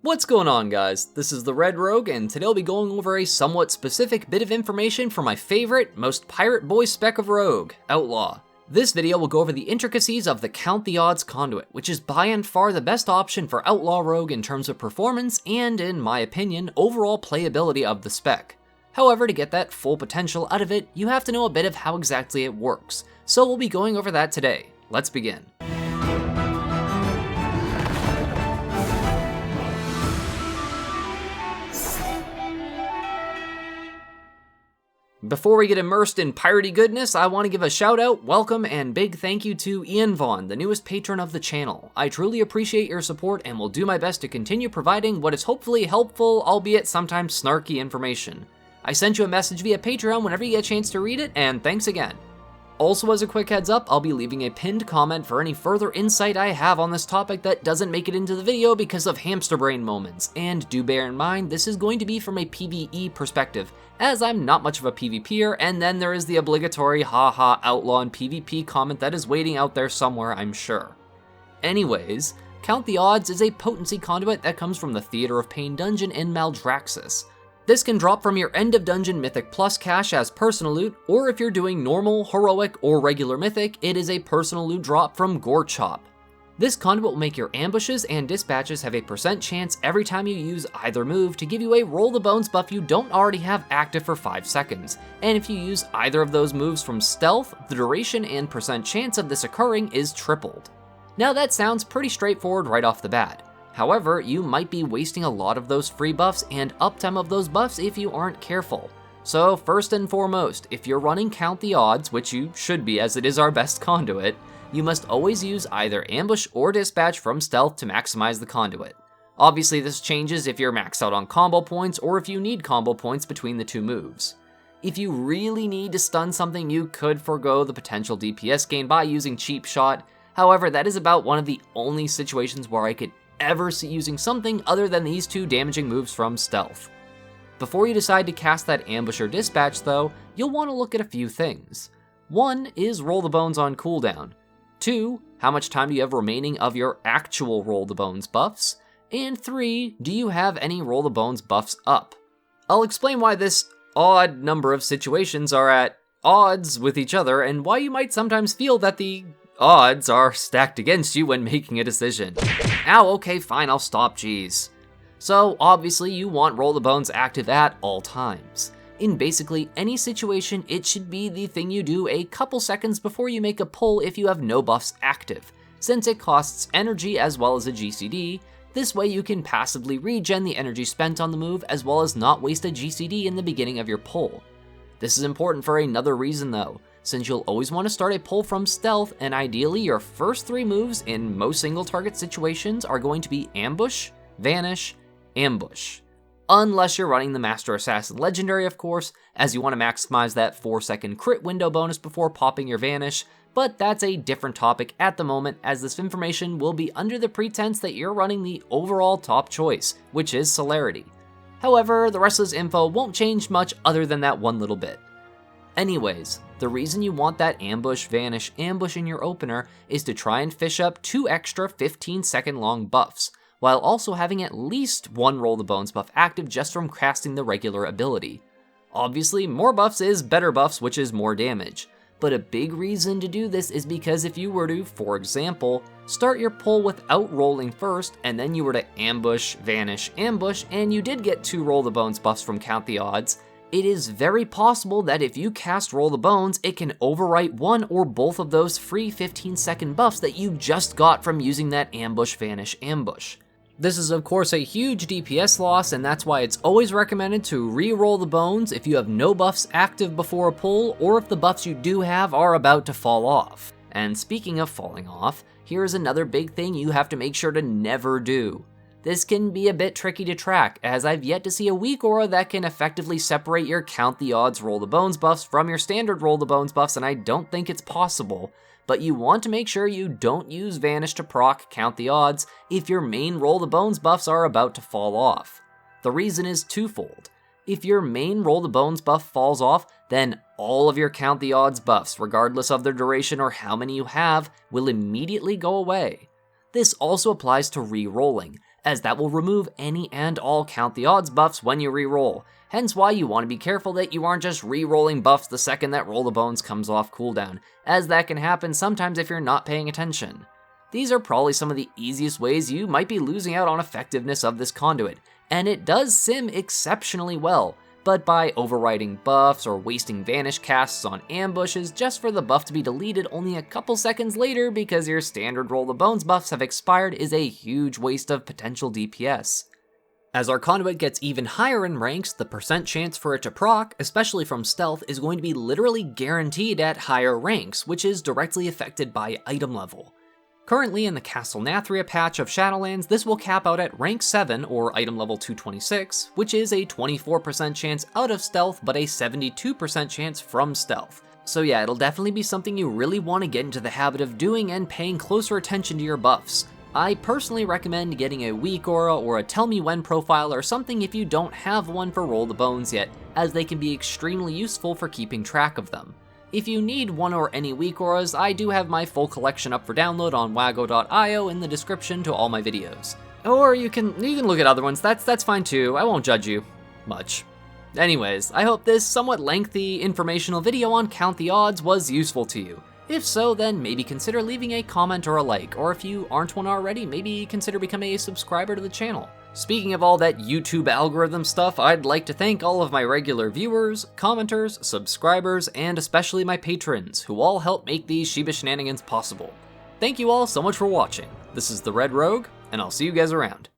What's going on, guys? This is the Red Rogue, and today I'll be going over a somewhat specific bit of information for my favorite, most pirate boy spec of Rogue, Outlaw. This video will go over the intricacies of the Count the Odds conduit, which is by and far the best option for Outlaw Rogue in terms of performance and, in my opinion, overall playability of the spec. However, to get that full potential out of it, you have to know a bit of how exactly it works, so we'll be going over that today. Let's begin. Before we get immersed in piratey goodness, I want to give a shout out, welcome, and big thank you to Ian Vaughn, the newest patron of the channel. I truly appreciate your support and will do my best to continue providing what is hopefully helpful, albeit sometimes snarky information. I sent you a message via Patreon whenever you get a chance to read it, and thanks again. Also, as a quick heads up, I'll be leaving a pinned comment for any further insight I have on this topic that doesn't make it into the video because of hamster brain moments, and do bear in mind this is going to be from a PvE perspective, as I'm not much of a PvPer, and then there is the obligatory haha outlaw and PvP comment that is waiting out there somewhere, I'm sure. Anyways, Count the Odds is a potency conduit that comes from the Theater of Pain dungeon in Maldraxxus. This can drop from your end of dungeon Mythic Plus cache as personal loot, or if you're doing normal, heroic, or regular Mythic, it is a personal loot drop from Gorechop. This conduit will make your ambushes and dispatches have a % chance every time you use either move to give you a roll the bones buff you don't already have active for 5 seconds, and if you use either of those moves from stealth, the duration and % chance of this occurring is tripled. Now that sounds pretty straightforward right off the bat. However, you might be wasting a lot of those free buffs and uptime of those buffs if you aren't careful. So first and foremost, if you're running Count the Odds, which you should be as it is our best conduit, you must always use either ambush or dispatch from stealth to maximize the conduit. Obviously this changes if you're maxed out on combo points or if you need combo points between the two moves. If you really need to stun something, you could forego the potential DPS gain by using Cheap Shot. However, that is about one of the only situations where I could ever see using something other than these two damaging moves from stealth. Before you decide to cast that ambush or dispatch though, you'll want to look at a few things. 1 is roll the bones on cooldown. 2, how much time do you have remaining of your actual roll the bones buffs? And 3, do you have any roll the bones buffs up? I'll explain why this odd number of situations are at odds with each other and why you might sometimes feel that the odds are stacked against you when making a decision. Ow, okay, fine, I'll stop, jeez. So, obviously, you want Roll the Bones active at all times. In basically any situation, it should be the thing you do a couple seconds before you make a pull if you have no buffs active, since it costs energy as well as a GCD. This way you can passively regen the energy spent on the move as well as not waste a GCD in the beginning of your pull. This is important for another reason though, since you'll always want to start a pull from stealth, and ideally your first 3 moves in most single target situations are going to be ambush, vanish, ambush. Unless you're running the Master Assassin Legendary, of course, as you want to maximize that 4-second crit window bonus before popping your vanish, but that's a different topic at the moment, as this information will be under the pretense that you're running the overall top choice, which is Celerity. However, the rest of this info won't change much other than that one little bit. Anyways, the reason you want that ambush, vanish, ambush in your opener is to try and fish up 2 extra 15-second long buffs, while also having at least 1 roll the bones buff active just from casting the regular ability. Obviously, more buffs is better buffs, which is more damage, but a big reason to do this is because if you were to, for example, start your pull without rolling first, and then you were to ambush, vanish, ambush, and you did get 2 roll the bones buffs from Count the Odds, it is very possible that if you cast Roll the Bones, it can overwrite 1 or both of those free 15-second buffs that you just got from using that ambush, vanish, ambush. This is of course a huge DPS loss, and that's why it's always recommended to re-roll the bones if you have no buffs active before a pull, or if the buffs you do have are about to fall off. And speaking of falling off, here's another big thing you have to make sure to never do. This can be a bit tricky to track, as I've yet to see a WeakAura that can effectively separate your Count the Odds Roll the Bones buffs from your standard Roll the Bones buffs, and I don't think it's possible. But you want to make sure you don't use Vanish to proc Count the Odds if your main Roll the Bones buffs are about to fall off. The reason is twofold. If your main Roll the Bones buff falls off, then all of your Count the Odds buffs, regardless of their duration or how many you have, will immediately go away. This also applies to re-rolling, as that will remove any and all count the odds buffs when you reroll. Hence why you want to be careful that you aren't just re-rolling buffs the second that Roll the Bones comes off cooldown, as that can happen sometimes if you're not paying attention. These are probably some of the easiest ways you might be losing out on effectiveness of this conduit, and it does sim exceptionally well, but by overwriting buffs or wasting vanish casts on ambushes just for the buff to be deleted only a couple seconds later because your standard Roll the Bones buffs have expired is a huge waste of potential DPS. As our conduit gets even higher in ranks, the percent chance for it to proc, especially from stealth, is going to be literally guaranteed at higher ranks, which is directly affected by item level. Currently in the Castle Nathria patch of Shadowlands, this will cap out at rank 7 or item level 226, which is a 24% chance out of stealth but a 72% chance from stealth. So yeah, it'll definitely be something you really want to get into the habit of doing and paying closer attention to your buffs. I personally recommend getting a WeakAura or a Tell Me When profile or something if you don't have one for Roll the Bones yet, as they can be extremely useful for keeping track of them. If you need one or any WeakAuras, I do have my full collection up for download on wago.io in the description to all my videos. Or you can look at other ones, that's fine too, I won't judge you much. Anyways, I hope this somewhat lengthy informational video on Count the Odds was useful to you. If so, then maybe consider leaving a comment or a like, or if you aren't one already, maybe consider becoming a subscriber to the channel. Speaking of all that YouTube algorithm stuff, I'd like to thank all of my regular viewers, commenters, subscribers, and especially my patrons, who all help make these Shiba Shenanigans possible. Thank you all so much for watching. This is the Red Rogue, and I'll see you guys around.